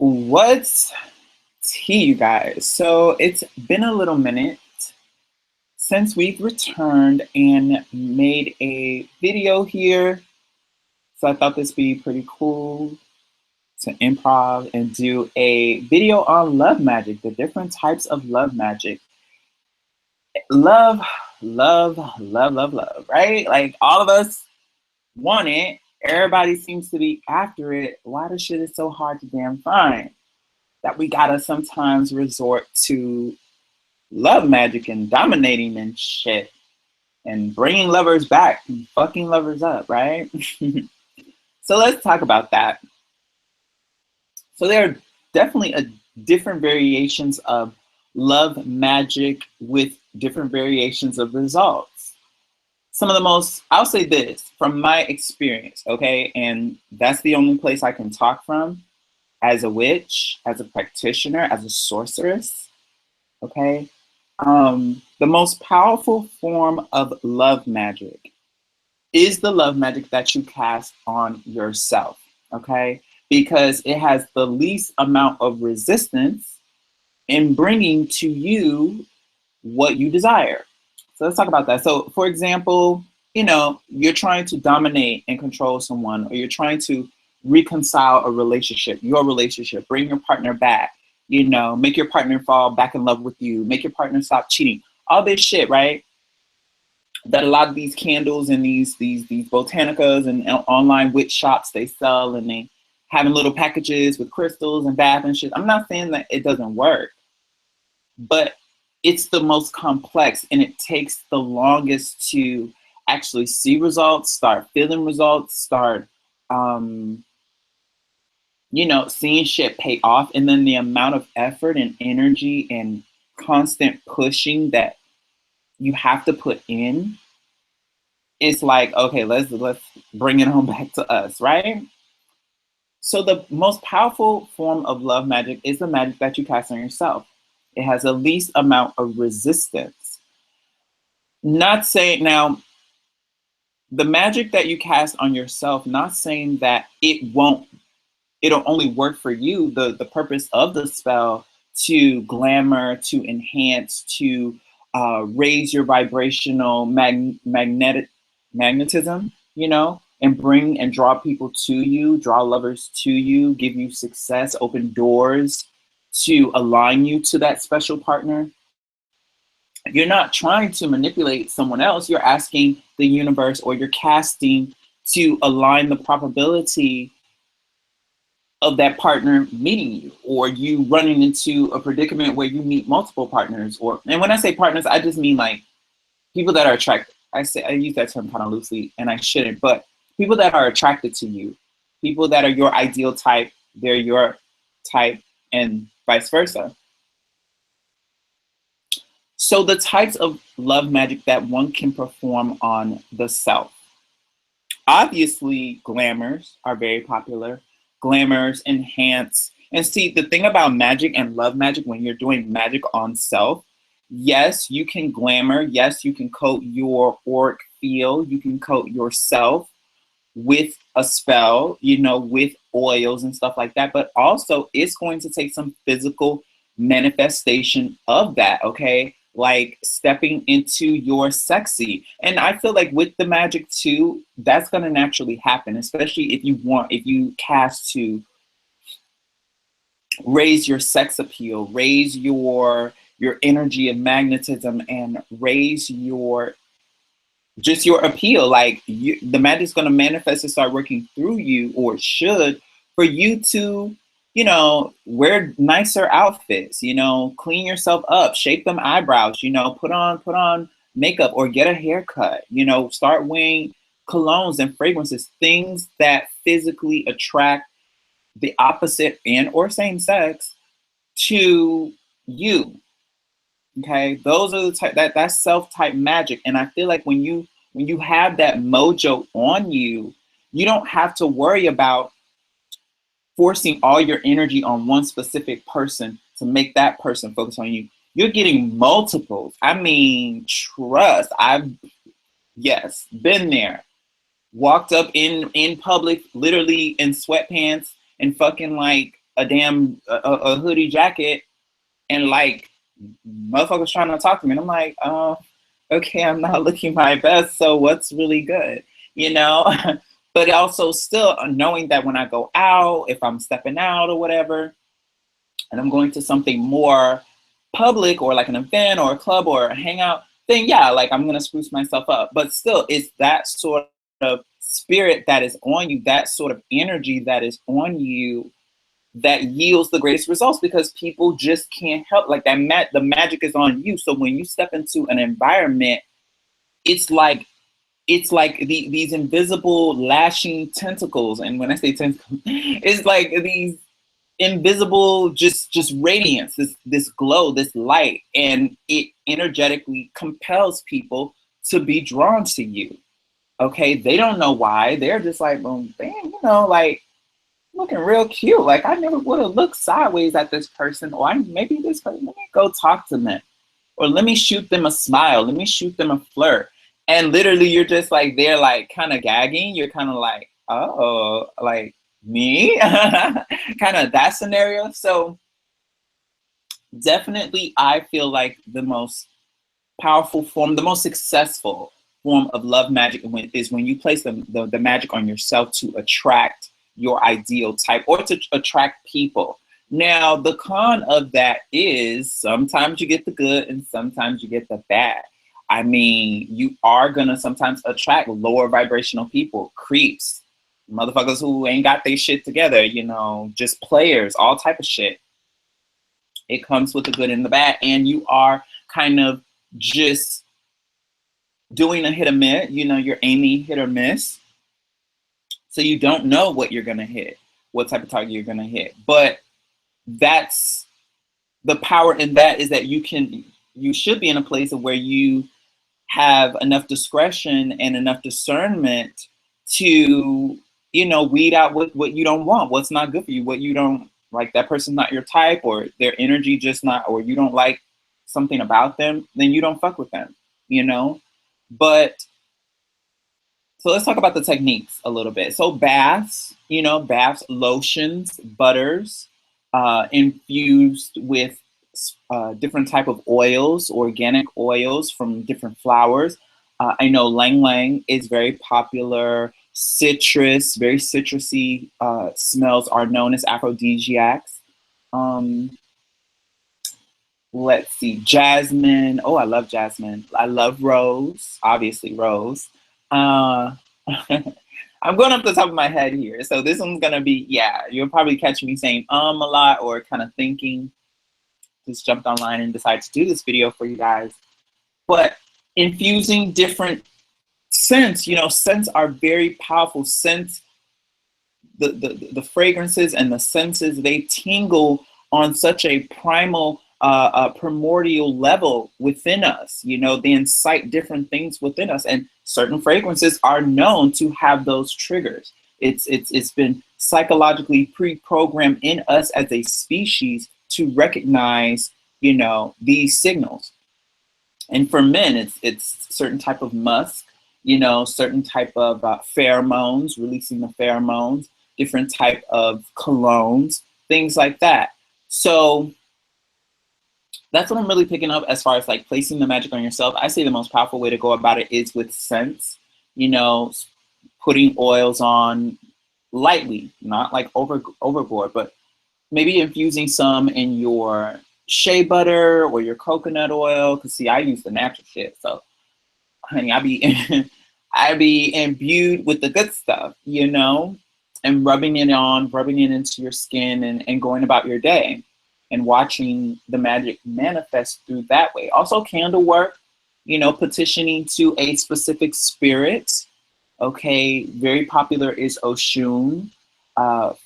What's tea, you guys? So it's been a little minute since we've returned and made a video here. So I thought this would be pretty cool to improv and do a video on love magic, the different types of love magic. Love, love, right? Like all of us want it. Everybody seems to be after it. Why the shit is so hard to damn find? That we gotta sometimes resort to love magic and dominating and shit and bringing lovers back and fucking lovers up, right? So let's talk about that. So there are definitely different variations of love magic with different variations of results. Some of the most, I'll say this from my experience, okay? And that's the only place I can talk from as a witch, as a practitioner, as a sorceress, okay? The most powerful form of love magic is the love magic that you cast on yourself, okay? Because it has the least amount of resistance in bringing to you what you desire. So let's talk about that. So for example, you're trying to dominate and control someone, or you're trying to reconcile a relationship, your relationship, bring your partner back, make your partner fall back in love with you, make your partner stop cheating, all this shit, right? That a lot of these candles and these botanicas and online witch shops, they sell, and they having little packages with crystals and bath and shit. I'm not saying that it doesn't work, but it's the most complex and it takes the longest to actually see results, start feeling results, start seeing shit pay off. And then the amount of effort and energy and constant pushing that you have to put in, it's like, okay, let's bring it on back to us, right? So the most powerful form of love magic is the magic that you cast on yourself. It has the least amount of resistance. Not saying now, the magic that you cast on yourself, not saying that it'll only work for you. The purpose of the spell to glamour, to enhance, to raise your vibrational magnetism, and bring and draw people to you, draw lovers to you, give you success, open doors to align you to that special partner. You're not trying to manipulate someone else. You're asking the universe, or you're casting to align the probability of that partner meeting you, or you running into a predicament where you meet multiple partners. And when I say partners, I just mean like people that are attracted. I use that term kind of loosely, and I shouldn't, but people that are attracted to you, people that are your ideal type, they're your type, and vice versa. So the types of love magic that one can perform on the self. Obviously, glamours are very popular. Glamours, enhance. And see, the thing about magic and love magic, when you're doing magic on self, yes, you can glamour. Yes, you can coat your auric field. You can coat yourself with a spell, with oils and stuff like that. But also, it's going to take some physical manifestation of that, okay? Like stepping into your sexy. And I feel like with the magic too, that's going to naturally happen, especially if you cast to raise your sex appeal, raise your energy of magnetism, and raise your appeal. Like the magic's going to manifest and start working through you, or should, for you to wear nicer outfits, clean yourself up, shape them eyebrows, put on makeup, or get a haircut, start wearing colognes and fragrances, things that physically attract the opposite and or same sex to you. Okay, those are the type that's self-type magic. And I feel like when you have that mojo on you, you don't have to worry about forcing all your energy on one specific person to make that person focus on you. You're getting multiples. I mean, trust. I've been there. Walked up in public, literally in sweatpants and fucking like a damn a hoodie jacket and like motherfuckers trying to talk to me. And I'm like, okay, I'm not looking my best. So what's really good, you know? But also still knowing that when I go out, if I'm stepping out or whatever, and I'm going to something more public or like an event or a club or a hangout, then yeah, like I'm gonna spruce myself up. But still, it's that sort of spirit that is on you, that sort of energy that is on you that yields the greatest results because people just can't help like that. The magic is on you. So when you step into an environment, it's like these invisible lashing tentacles. And when I say tentacles, it's like these invisible just radiance, this glow, this light, and it energetically compels people to be drawn to you. Okay, they don't know why. They're just like, well, damn, you know, like looking real cute. Like I never would have looked sideways at this person, or maybe this person. Let me go talk to them, or let me shoot them a smile. Let me shoot them a flirt. And literally, you're just like they're like kind of gagging. You're kind of like, oh, like me, kind of that scenario. So definitely, I feel like the most powerful form, the most successful form of love magic is when you place the magic on yourself to attract your ideal type or to attract people. Now, the con of that is sometimes you get the good and sometimes you get the bad. I mean, you are gonna sometimes attract lower vibrational people, creeps, motherfuckers who ain't got their shit together, you know, just players, all type of shit. It comes with the good and the bad, and you are kind of just doing a hit or miss, you know, you're aiming hit or miss. So you don't know what you're gonna hit, what type of target you're gonna hit. But that's the power in that is that you should be in a place of where you have enough discretion and enough discernment to, you know, weed out what you don't want, what's not good for you, what you don't like, that person's not your type, or their energy just not, or you don't like something about them, then you don't fuck with them, you know? But so let's talk about the techniques a little bit. So baths, you know, baths, lotions, butters, infused with different type of oils, organic oils from different flowers. I know Lang Lang is very popular. Citrus, very citrusy smells are known as aphrodisiacs. Um, let's see, jasmine. Oh, I love jasmine. I love rose, obviously rose. Uh, I'm going off the top of my head here. So this one's gonna be, yeah, you'll probably catch me saying a lot or kind of thinking. Just jumped online and decided to do this video for you guys. But infusing different scents, you know, scents are very powerful. Scents, the fragrances and the senses, they tingle on such a primal, primordial level within us. You know, they incite different things within us, and certain fragrances are known to have those triggers. It's been psychologically pre-programmed in us as a species to recognize, you know, these signals. And for men, it's certain type of musk, you know, certain type of pheromones, releasing the pheromones, different type of colognes, things like that. So that's what I'm really picking up as far as like placing the magic on yourself. I say the most powerful way to go about it is with scents, you know, putting oils on lightly, not like overboard, but maybe infusing some in your shea butter or your coconut oil. Cause see, I use the natural shit. So honey, I be imbued with the good stuff, you know, and rubbing it into your skin and going about your day and watching the magic manifest through that way. Also candle work, you know, petitioning to a specific spirit. Okay, very popular is Oshun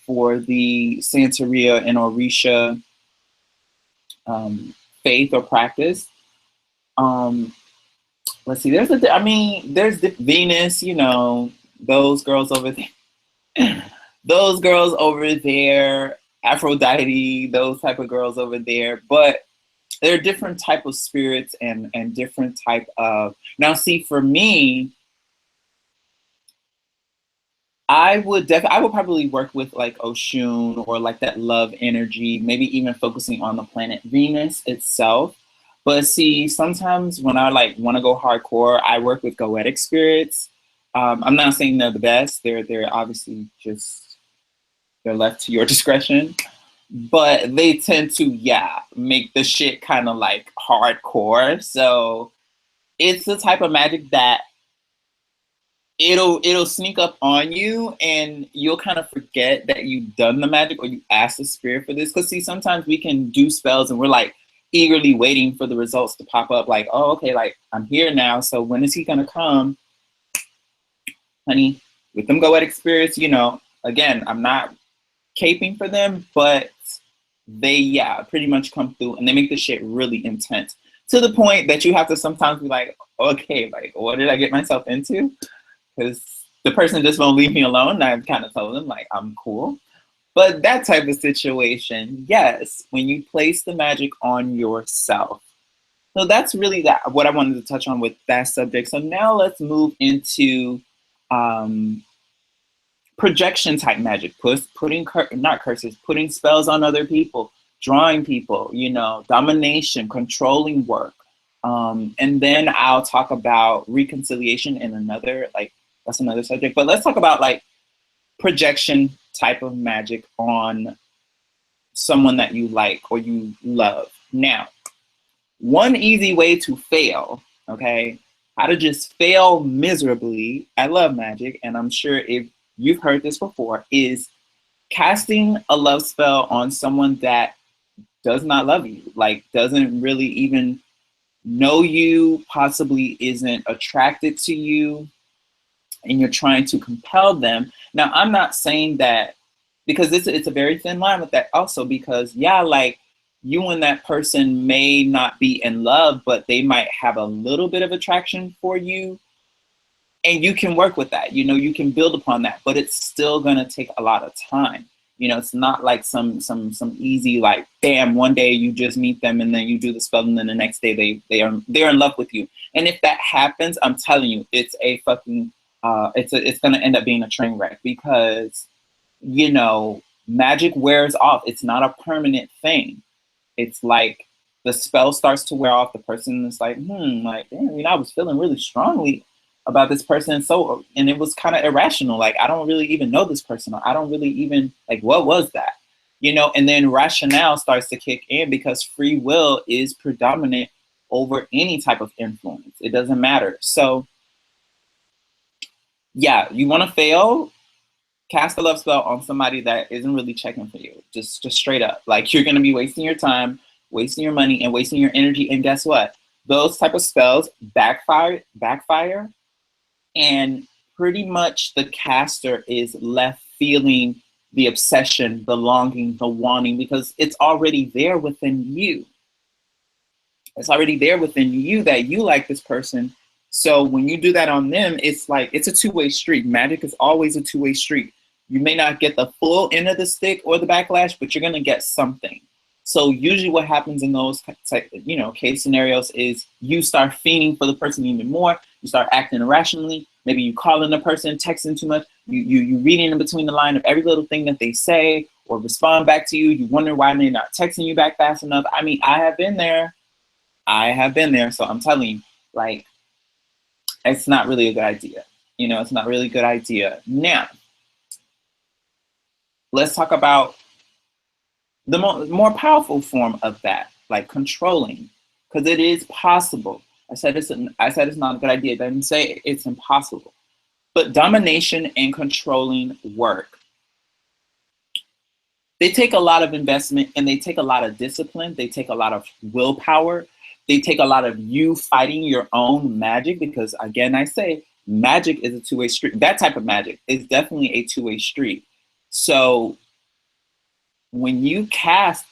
for the Santeria and Orisha faith or practice. Let's see, there's the Venus, you know, those girls over there, those girls over there, Aphrodite, those type of girls over there. But there are different type of spirits and different type of, now see, for me, I would probably work with like Oshun or like that love energy, maybe even focusing on the planet Venus itself. But see, sometimes when I like want to go hardcore, I work with goetic spirits. I'm not saying they're the best. They're obviously just they're left to your discretion. But they tend to, yeah, make the shit kind of like hardcore. So it's the type of magic that it'll sneak up on you and you'll kind of forget that you've done the magic or you asked the spirit for this. Because see, sometimes we can do spells and we're like eagerly waiting for the results to pop up, like, oh, okay, like I'm here now, so when is he gonna come? Honey, with them goetic spirits, again, I'm not caping for them, but they, yeah, pretty much come through and they make the shit really intense to the point that you have to sometimes be like, okay, like what did I get myself into? Because the person just won't leave me alone. And I've kind of told them like I'm cool. But that type of situation, yes, when you place the magic on yourself. So that's really what I wanted to touch on with that subject. So now let's move into um, projection type magic, putting not curses, putting spells on other people, drawing people, domination, controlling work. And then I'll talk about reconciliation in another, like, that's another subject. But let's talk about like projection type of magic on someone that you like or you love. Now, one easy way to fail, okay, how to just fail miserably at love magic, and I'm sure if you've heard this before, is casting a love spell on someone that does not love you, like doesn't really even know you, possibly isn't attracted to you, and you're trying to compel them. Now, I'm not saying that because it's a very thin line with that also, because yeah, like you and that person may not be in love, but they might have a little bit of attraction for you, and you can work with that. You can build upon that, but it's still gonna take a lot of time. It's not like some easy, like, bam, one day you just meet them and then you do the spell and then the next day they're in love with you. And if that happens, I'm telling you, it's a fucking it's gonna end up being a train wreck, because magic wears off. It's not a permanent thing. It's like the spell starts to wear off. The person is like, like, damn, I was feeling really strongly about this person. And it was kind of irrational. Like, I don't really even know this person. Or I don't really even, like, what was that? And then rationale starts to kick in, because free will is predominant over any type of influence. It doesn't matter. So yeah, you want to fail, cast a love spell on somebody that isn't really checking for you. Just straight up. Like, you're going to be wasting your time, wasting your money, and wasting your energy. And guess what? Those type of spells backfire, and pretty much the caster is left feeling the obsession, the longing, the wanting, because it's already there within you. It's already there within you that you like this person. So when you do that on them, it's like, it's a two-way street. Magic is always a two-way street. You may not get the full end of the stick or the backlash, but you're going to get something. So usually what happens in those type, case scenarios is you start fiending for the person even more. You start acting irrationally. Maybe you calling the person, texting too much. You reading in between the line of every little thing that they say or respond back to you. You wonder why they're not texting you back fast enough. I mean, I have been there. So I'm telling you, like, it's not really a good idea. It's not really a good idea. Now, let's talk about the more powerful form of that, like controlling, because it is possible. I said it's not a good idea. I didn't say it's impossible. But domination and controlling work, they take a lot of investment, and they take a lot of discipline. They take a lot of willpower. They take a lot of you fighting your own magic, because again, I say magic is a two-way street. That type of magic is definitely a two-way street. So when you cast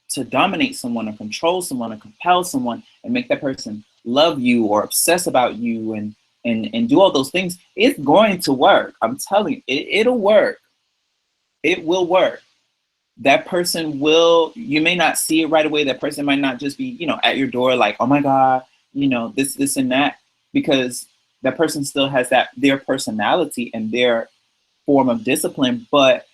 to dominate someone or control someone or compel someone and make that person love you or obsess about you and do all those things, it's going to work. I'm telling you, it'll work. It will work. That person will, you may not see it right away. That person might not just be, at your door like, oh my God, this and that, because that person still has their personality and their form of discipline. But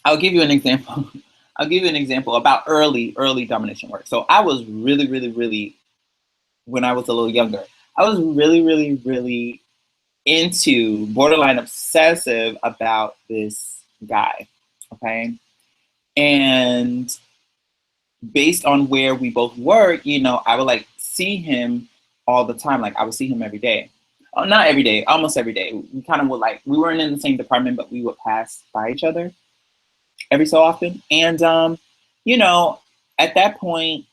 I'll give you an example. I'll give you an example about early domination work. So I was really, when I was a little younger, I was really into borderline obsessive about this guy. Okay. And based on where we both work, I would like see him all the time. Like I would see him every day. Oh, not every day, almost every day. We kind of would like, we weren't in the same department, but we would pass by each other every so often. And, you know, at that point,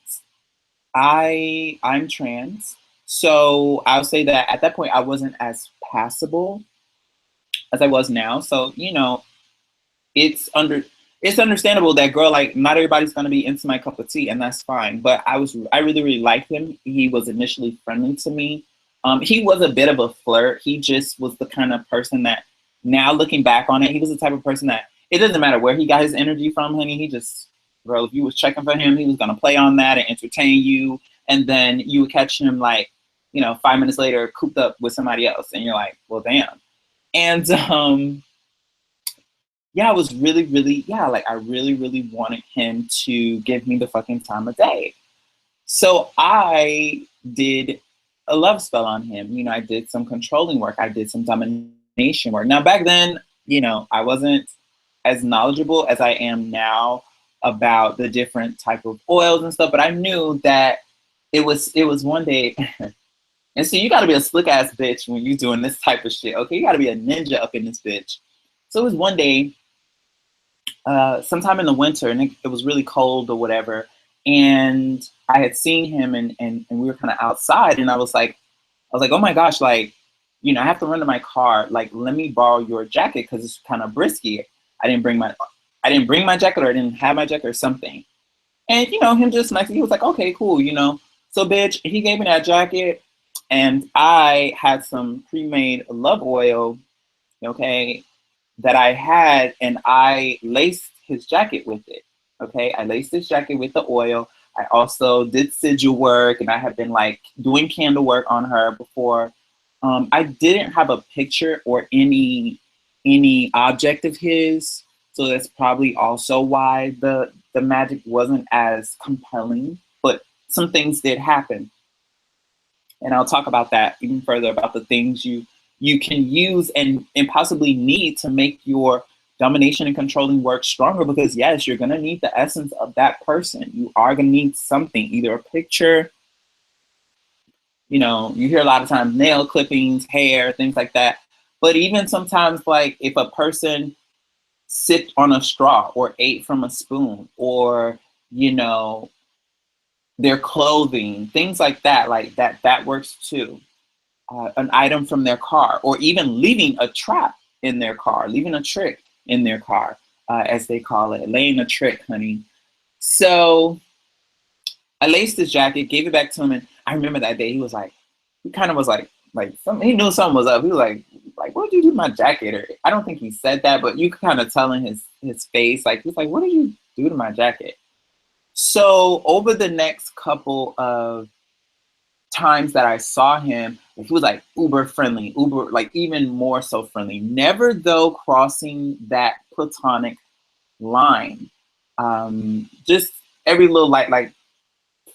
I'm trans. So I'll say that at that point, I wasn't as passable as I was now. So, it's under it's understandable that girl, like not everybody's gonna be into my cup of tea, and that's fine. But I really liked him. He was initially friendly to me. He was a bit of a flirt. He just was the kind of person that, now looking back on it, he was the type of person that it doesn't matter where he got his energy from, honey. He just, girl, if you was checking for him, he was gonna play on that and entertain you, and then you would catch him like, 5 minutes later, cooped up with somebody else, and you're like, well, damn. And yeah, I was like I really wanted him to give me the fucking time of day. So I did a love spell on him. I did some controlling work. I did some domination work. Now back then, I wasn't as knowledgeable as I am now about the different type of oils and stuff, but I knew that it was one day. And so you got to be a slick ass bitch when you're doing this type of shit. Okay, you got to be a ninja up in this bitch. So it was one day, sometime in the winter, and it was really cold or whatever. And I had seen him, and we were kind of outside, and I was like, oh my gosh, like, I have to run to my car. Like, let me borrow your jacket because it's kind of brisky. I didn't bring my jacket, or I didn't have my jacket or something. And him just nicely, he was like, okay, cool, So bitch, he gave me that jacket, and I had some pre-made love oil, okay, that I had, and I laced his jacket with it. Okay, I laced his jacket with the oil. I also did sigil work, and I had been like doing candle work on her before. I didn't have a picture or any object of his, so that's probably also why the magic wasn't as compelling. But some things did happen, and I'll talk about that even further, about the things you can use and possibly need to make your domination and controlling work stronger. Because yes, you're going to need the essence of that person. You are going to need something, either a picture, you hear a lot of times nail clippings, hair, things like that. But even sometimes, like if a person sipped on a straw or ate from a spoon, or, their clothing, things like that, that works too. An item from their car, or even leaving a trap in their car, leaving a trick in their car, as they call it, laying a trick, honey. So I laced his jacket, gave it back to him, and I remember that day he was like, he kind of was like he knew something was up. He was like, what did you do to my jacket? Or I don't think he said that, but you could kind of tell in his face, like he was like, what did you do to my jacket? So over the next couple of times that I saw him, he was like uber friendly, uber, like even more so friendly. Never though crossing that platonic line. Just every little like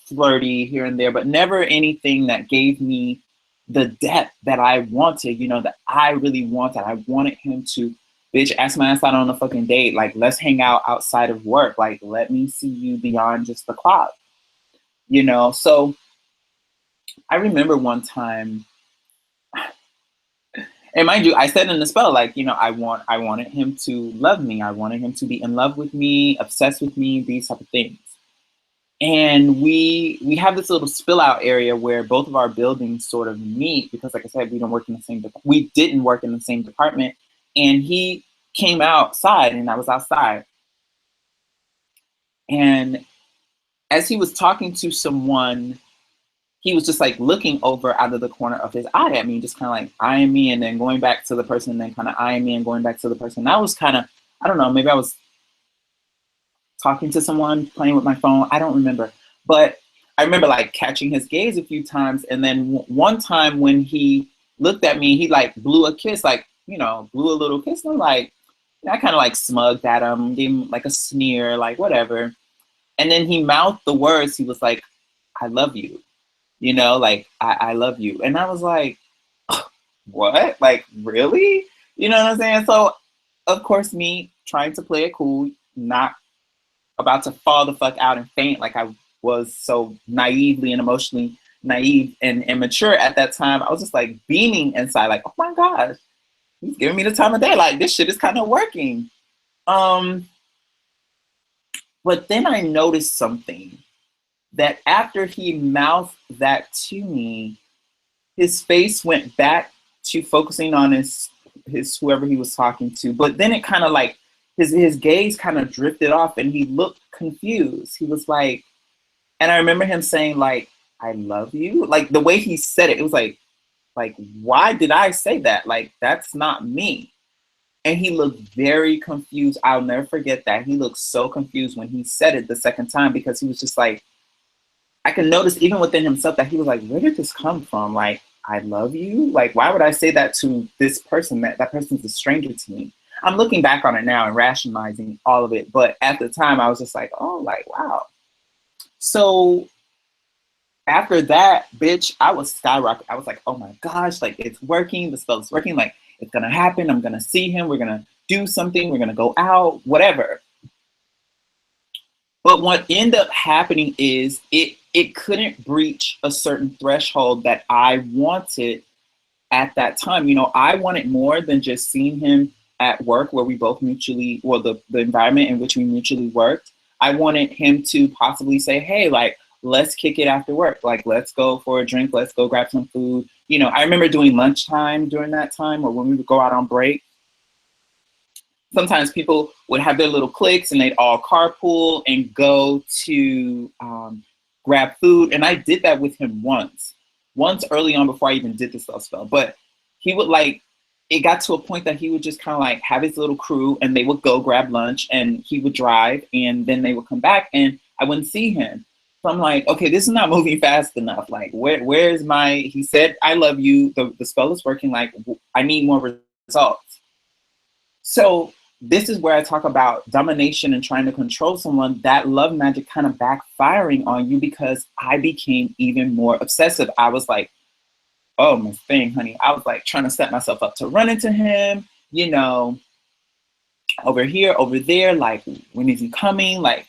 flirty here and there, but never anything that gave me the depth that I wanted, that I really wanted. I wanted him to, bitch, ask my ass out on a fucking date. Like, let's hang out outside of work. Like, let me see you beyond just the clock, So I remember one time, and mind you, I said in the spell, like, I wanted him to love me. I wanted him to be in love with me, obsessed with me, these type of things. And we have this little spill out area where both of our buildings sort of meet, because like I said, we didn't work in the same department. And he came outside and I was outside. And as he was talking to someone, he was just like looking over out of the corner of his eye at me, just kind of like eyeing me, and then going back to the person, and then kind of eyeing me and going back to the person. And I was kind of, I don't know, maybe I was talking to someone, playing with my phone. I don't remember. But I remember like catching his gaze a few times. And then one time when he looked at me, he like blew a kiss, like, you know, blew a little kiss. And I'm like, I kind of like smugged at him, gave him like a sneer, like whatever. And then he mouthed the words. He was like, I love you, you know, like, I love you. And I was like, what? Like, really? You know what I'm saying? So, of course, me trying to play it cool, not about to fall the fuck out and faint like I was so naively and emotionally naive and immature at that time. I was just like beaming inside, like, oh my gosh, he's giving me the time of day. Like, this shit is kind of working. Um, but then I noticed something that after he mouthed that to me, his face went back to focusing on his whoever he was talking to. But then it kind of like his gaze kind of drifted off and he looked confused. He was like, and I remember him saying like, I love you. Like the way he said it, it was like, why did I say that? Like, that's not me. And he looked very confused. I'll never forget that. He looked so confused when he said it the second time because he was just like, I can notice even within himself that he was like, where did this come from? Like, I love you? Like, why would I say that to this person? That person's a stranger to me. I'm looking back on it now and rationalizing all of it. But at the time, I was just like, oh, like, wow. So after that, bitch, I was skyrocketing. I was like, oh my gosh, like, it's working. The spell is working. Like, it's going to happen. I'm going to see him. We're going to do something. We're going to go out, whatever. But what ended up happening is it couldn't breach a certain threshold that I wanted at that time. You know, I wanted more than just seeing him at work where we both mutually, well, the environment in which we mutually worked. I wanted him to possibly say, hey, like, let's kick it after work. Like, let's go for a drink. Let's go grab some food. You know, I remember doing lunchtime during that time or when we would go out on break. Sometimes people would have their little cliques and they'd all carpool and go to grab food. And I did that with him once early on before I even did the self spell. But he would like, it got to a point that he would just kind of like have his little crew and they would go grab lunch and he would drive and then they would come back and I wouldn't see him. So I'm like, okay, this is not moving fast enough. Like, where's my, he said, I love you. The spell is working. Like, I need more results. So this is where I talk about domination and trying to control someone. That love magic kind of backfiring on you because I became even more obsessive. I was like, oh, my thing, honey. I was like trying to set myself up to run into him, you know, over here, over there. Like, when is he coming? Like,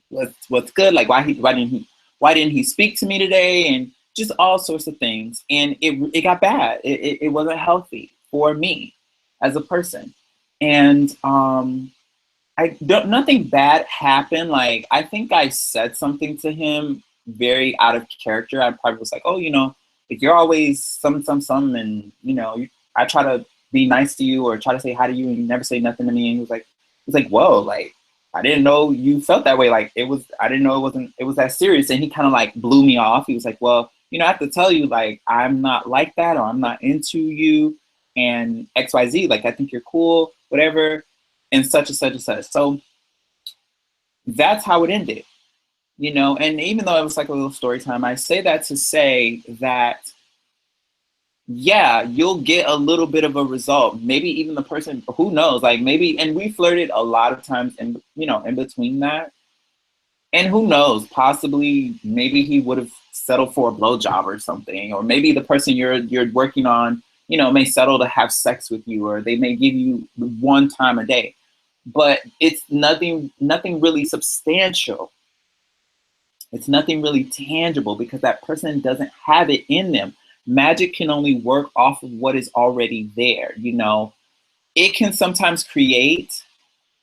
what's good? Like, why didn't he speak to me today? And just all sorts of things. And it got bad. It wasn't healthy for me as a person. And nothing bad happened. Like, I think I said something to him very out of character. I probably was like, oh, you know, like, you're always some, and, you know, I try to be nice to you or try to say hi to you and you never say nothing to me. And he was like, whoa, like, I didn't know you felt that way. Like, I didn't know it was that serious. And he kind of like blew me off. He was like, well, you know, I have to tell you, like, I'm not like that, or I'm not into you and XYZ. Like, I think you're cool, whatever, and such and such and such. So that's how it ended, you know. And even though it was like a little story time, I say that to say that, yeah, you'll get a little bit of a result. Maybe even the person, who knows, like maybe, and we flirted a lot of times in, you know, in between that. And who knows, possibly maybe he would have settled for a blowjob or something, or maybe the person you're working on, you know, may settle to have sex with you, or they may give you one time a day. But it's nothing really substantial. It's nothing really tangible because that person doesn't have it in them. Magic can only work off of what is already there, you know. It can sometimes create,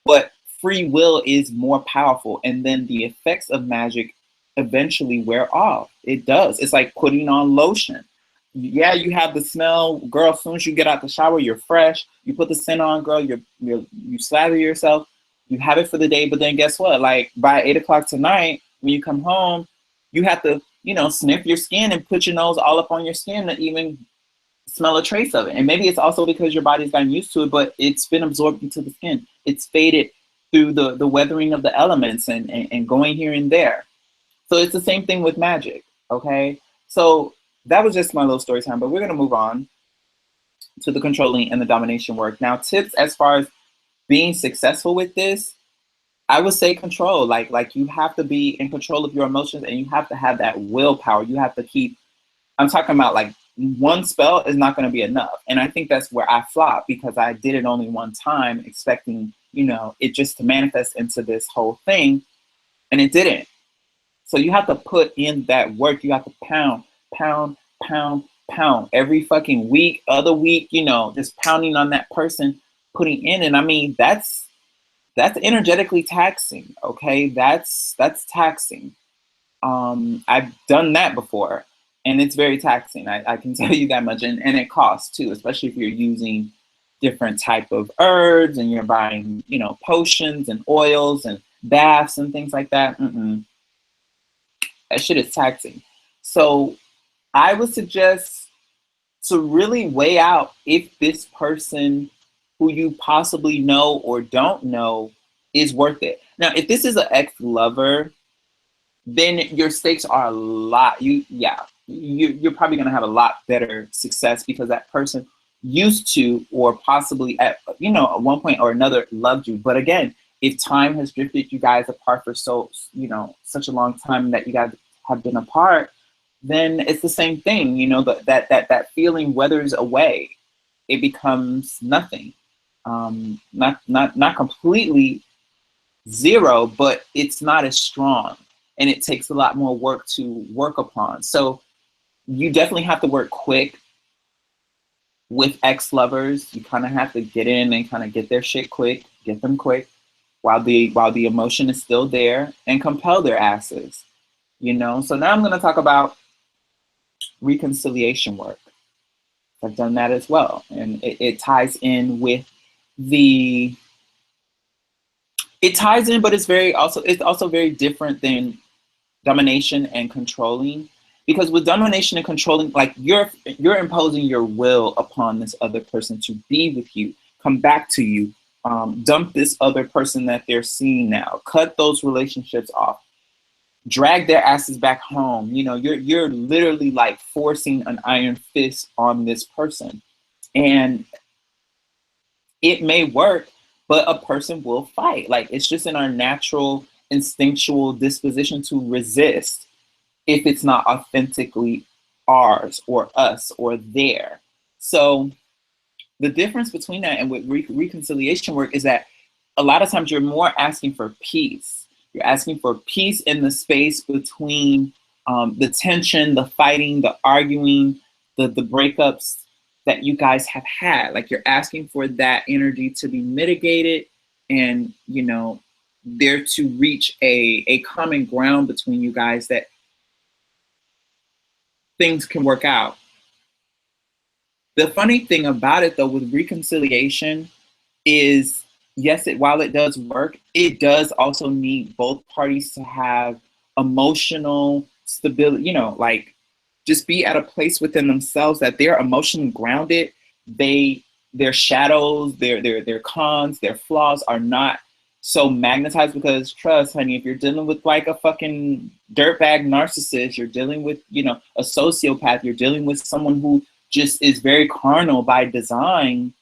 but free will is more powerful. And then the effects of magic eventually wear off. It does. It's like putting on lotion. Yeah, you have the smell, girl. As soon as you get out the shower, you're fresh. You put the scent on, girl. You slather yourself. You have it for the day. But then guess what? Like by 8 o'clock tonight, when you come home, you have to, you know, sniff your skin and put your nose all up on your skin to even smell a trace of it. And maybe it's also because your body's gotten used to it, but it's been absorbed into the skin. It's faded through the weathering of the elements and going here and there. So it's the same thing with magic, okay? So that was just my little story time, but we're gonna move on. to the controlling and the domination work. Now, tips as far as being successful with this, I would say control. Like you have to be in control of your emotions, and you have to have that willpower. You have to keep. I'm talking about like one spell is not going to be enough, and I think that's where I flopped because I did it only one time, expecting it just to manifest into this whole thing, and it didn't. So you have to put in that work. You have to pound, pound, pound, pound every fucking week, other week. Just pounding on that person, putting in, and I mean that's energetically taxing. Okay, that's taxing. I've done that before, and it's very taxing. I can tell you that much, and it costs too, especially if you're using different type of herbs and you're buying potions and oils and baths and things like that. That shit is taxing. So I would suggest to really weigh out if this person who you possibly know or don't know is worth it. Now, if this is an ex-lover, then your stakes are a lot. You're probably going to have a lot better success because that person used to, or possibly at one point or another, loved you. But again, if time has drifted you guys apart for such a long time that you guys have been apart, then it's the same thing. That feeling weathers away. It becomes nothing. Not completely zero, but it's not as strong, and it takes a lot more work to work upon. So you definitely have to work quick with ex-lovers. You kind of have to get in and kind of get their shit quick, get them quick while the emotion is still there, and compel their asses. So now I'm going to talk about reconciliation work. I've done that as well, and it ties in with the it ties in, but it's also very different than domination and controlling, because with domination and controlling, like you're imposing your will upon this other person to be with you, come back to you, dump this other person that they're seeing now, cut those relationships off, drag their asses back home. You're literally like forcing an iron fist on this person, and it may work, but a person will fight. Like, it's just in our natural instinctual disposition to resist if it's not authentically ours or us or there. So the difference between that and with reconciliation work is that a lot of times you're more asking for peace. You're asking for peace in the space between the tension, the fighting, the arguing, the breakups that you guys have had. Like, you're asking for that energy to be mitigated, and there to reach a common ground between you guys, that things can work out. The funny thing about it, though, with reconciliation is, yes, while it does work, it does also need both parties to have emotional stability, like just be at a place within themselves that they're emotionally grounded. Their shadows, their cons, their flaws are not so magnetized, because trust, honey, if you're dealing with like a fucking dirtbag narcissist, you're dealing with, a sociopath, you're dealing with someone who just is very carnal by design,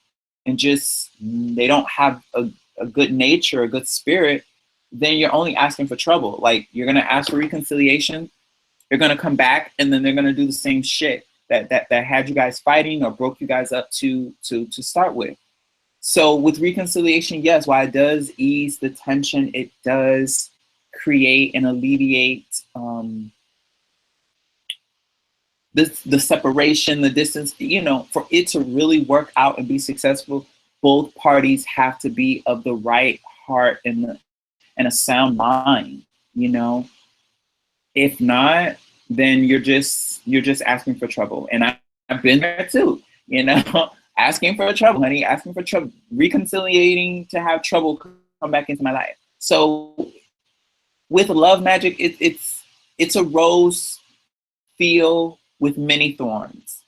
and just they don't have a good nature, a good spirit, then you're only asking for trouble. Like, you're gonna ask for reconciliation, they're gonna come back, and then they're gonna do the same shit that had you guys fighting or broke you guys up to start with. So with reconciliation, yes, while it does ease the tension, it does create and alleviate the separation, the distance. For it to really work out and be successful, both parties have to be of the right heart and a sound mind. If not, then you're just asking for trouble. And I've been there too. Asking for trouble, honey, asking for trouble, reconciliating to have trouble come back into my life. So with love magic, it's a rose field with many thorns.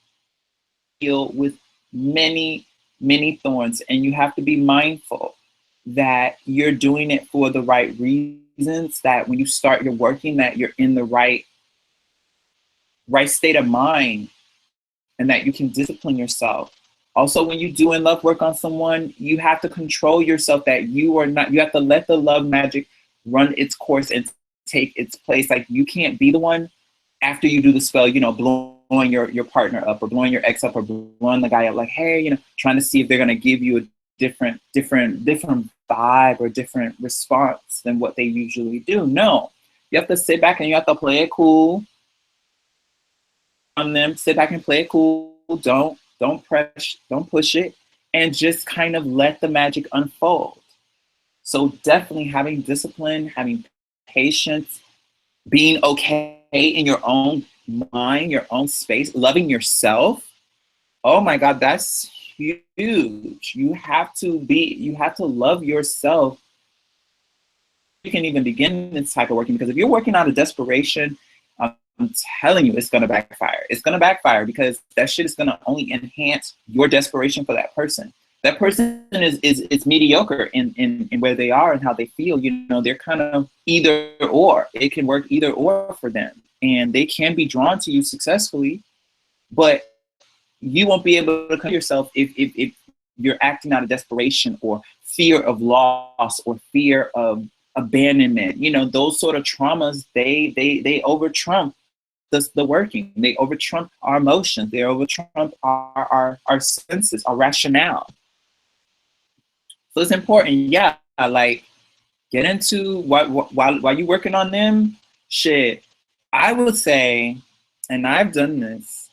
Field with many, many thorns. And you have to be mindful that you're doing it for the right reasons, that when you start your working, that you're in the right state of mind, and that you can discipline yourself Also, when you're doing love work on someone, you have to control yourself that you are not, you have to let the love magic run its course and take its place. Like you can't be the one after you do the spell, you know, blowing your partner up or blowing your ex up or blowing the guy up like, hey, you know, trying to see if they're going to give you a different vibe or different response than what they usually do. No, you have to sit back and you have to play it cool on them. Sit back and play it cool. Don't push it, and just kind of let the magic unfold. So definitely having discipline, having patience, being okay in your own mind, your own space, loving yourself. Oh my God, that's huge. You have to love yourself. You can even begin this type of working, because if you're working out of desperation, I'm telling you, it's going to backfire. It's going to backfire because that shit is going to only enhance your desperation for that person. That person is mediocre in where they are and how they feel. You know, they're kind of either or. It can work either or for them. And they can be drawn to you successfully, but you won't be able to come to yourself if you're acting out of desperation or fear of loss or fear of abandonment. You know, those sort of traumas, they over trump the working. They over trump our emotions. They over trump our senses, our rationale. So it's important, yeah, like get into while you're working on them, shit. I would say, and I've done this,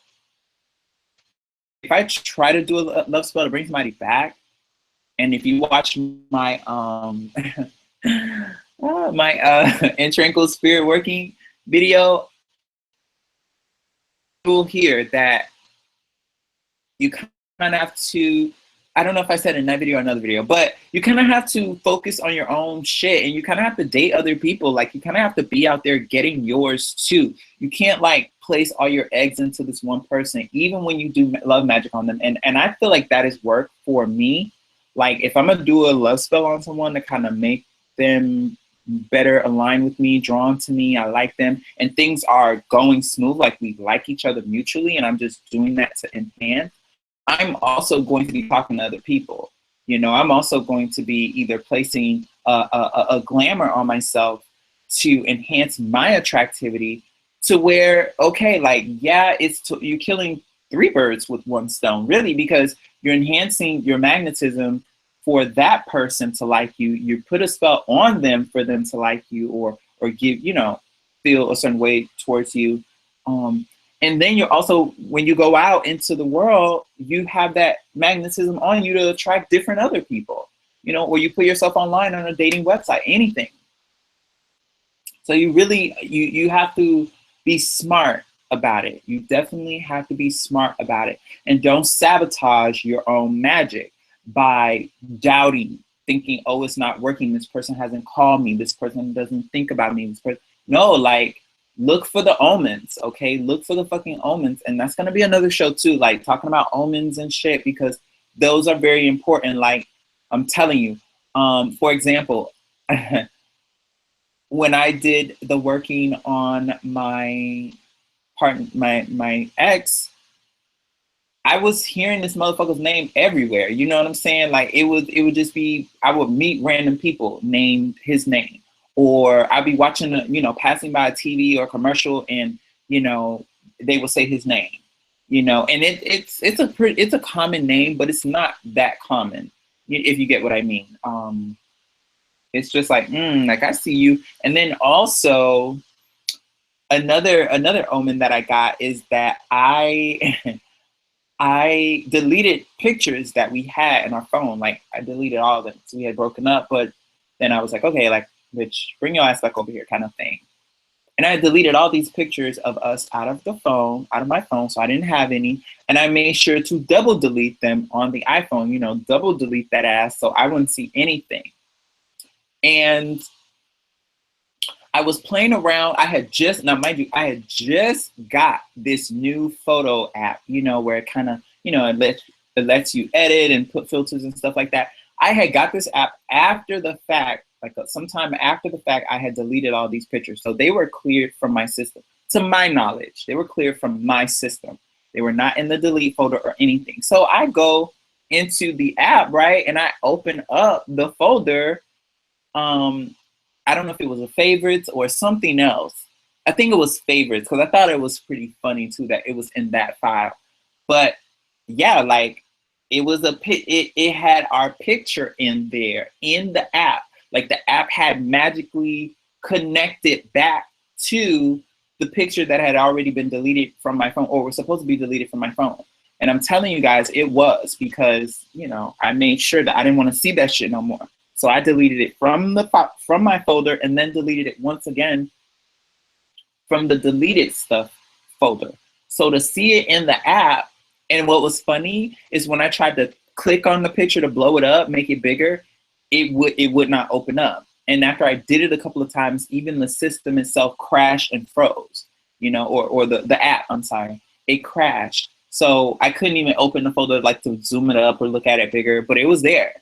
if I try to do a love spell to bring somebody back, and if you watch my my Entrankle Spirit Working video, you'll hear that you kind of have to, I don't know if I said in that video or another video, but you kind of have to focus on your own shit, and you kind of have to date other people. Like you kind of have to be out there getting yours too. You can't like place all your eggs into this one person, even when you do love magic on them. And I feel like that is work for me. Like if I'm gonna do a love spell on someone to kind of make them better align with me, drawn to me, I like them, and things are going smooth, like we like each other mutually, and I'm just doing that to enhance, I'm also going to be talking to other people. You know, I'm also going to be either placing a glamour on myself to enhance my attractivity to where, okay, like, yeah, you're killing three birds with one stone, really, because you're enhancing your magnetism for that person to like you. You put a spell on them for them to like you, or give, you know, feel a certain way towards you. And then you're also, when you go out into the world, you have that magnetism on you to attract different other people, you know, or you put yourself online on a dating website, anything. So you really, you have to be smart about it. You definitely have to be smart about it. And don't sabotage your own magic by doubting, thinking, oh, it's not working. This person hasn't called me. This person doesn't think about me. This person, no, like, look for the omens, okay? Look for the fucking omens. And that's going to be another show too, like talking about omens and shit, because those are very important. Like I'm telling you, for example, when I did the working on my my ex, I was hearing this motherfucker's name everywhere. You know what I'm saying? Like it would just be, I would meet random people named his name, or I'd be watching, you know, passing by a TV or commercial, and you know, they will say his name. You know, and it's a common name, but it's not that common, if you get what I mean. It's just like I see you. And then also another omen that I got is that I I deleted pictures that we had in our phone. Like I deleted all of them. So we had broken up, but then I was like, okay, like, bitch, bring your ass back over here kind of thing. And I deleted all these pictures of us out of my phone, so I didn't have any. And I made sure to double delete them on the iPhone, you know, double delete that ass so I wouldn't see anything. And I was playing around. Now mind you, I had just got this new photo app, you know, where it kind of, you know, it lets you edit and put filters and stuff like that. I had got this app after the fact, like sometime after the fact, I had deleted all these pictures. So they were cleared from my system. To my knowledge, they were cleared from my system. They were not in the delete folder or anything. So I go into the app, right? And I open up the folder. I don't know if it was a favorites or something else. I think it was favorites because I thought it was pretty funny too that it was in that file. But yeah, like it was it had our picture in there in the app. Like the app had magically connected back to the picture that had already been deleted from my phone or was supposed to be deleted from my phone. And I'm telling you guys, it was because, you know, I made sure that I didn't want to see that shit no more. So I deleted it from my folder and then deleted it once again from the deleted stuff folder. So to see it in the app, and what was funny is when I tried to click on the picture to blow it up, make it bigger, it would not open up. And after I did it a couple of times, even the system itself crashed and froze, you know, or the app, I'm sorry, it crashed. So I couldn't even open the folder like to zoom it up or look at it bigger, but it was there.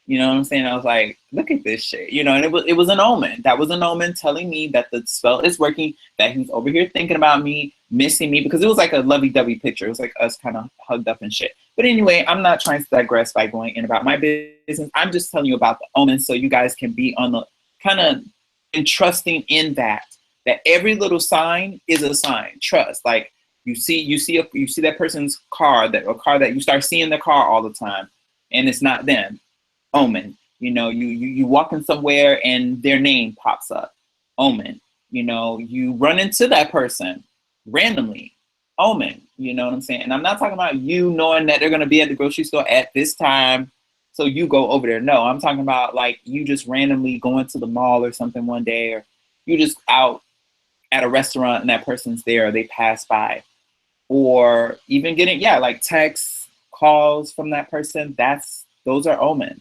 You know what I'm saying? I was like, look at this shit, you know, and it was an omen. That was an omen telling me that the spell is working, that he's over here thinking about me, missing me, because it was like a lovey-dovey picture. It was like us kind of hugged up and shit. But anyway, I'm not trying to digress by going in about my business. I'm just telling you about the omens so you guys can be on the kind of entrusting in that every little sign is a sign. Trust. Like you see that person's car, a car that you start seeing the car all the time, and it's not them. Omen. You know, you walking somewhere and their name pops up. Omen. You know, you run into that person randomly. Omen. You know what I'm saying? And I'm not talking about you knowing that they're gonna be at the grocery store at this time, so you go over there. No, I'm talking about like you just randomly going to the mall or something one day, or you just out at a restaurant and that person's there, or they pass by, or even getting like texts, calls from that person. Those are omens.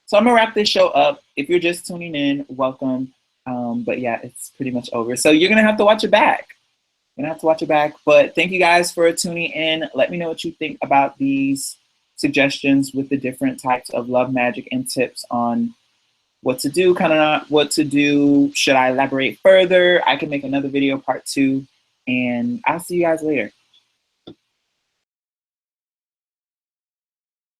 So I'm gonna wrap this show up. If you're just tuning in, welcome. But yeah, it's pretty much over. So you're gonna have to watch it back. You're gonna have to watch it back. But thank you guys for tuning in. Let me know what you think about these suggestions with the different types of love magic and tips on what to do, kind of not what to do. Should I elaborate further? I can make another video part 2. And I'll see you guys later.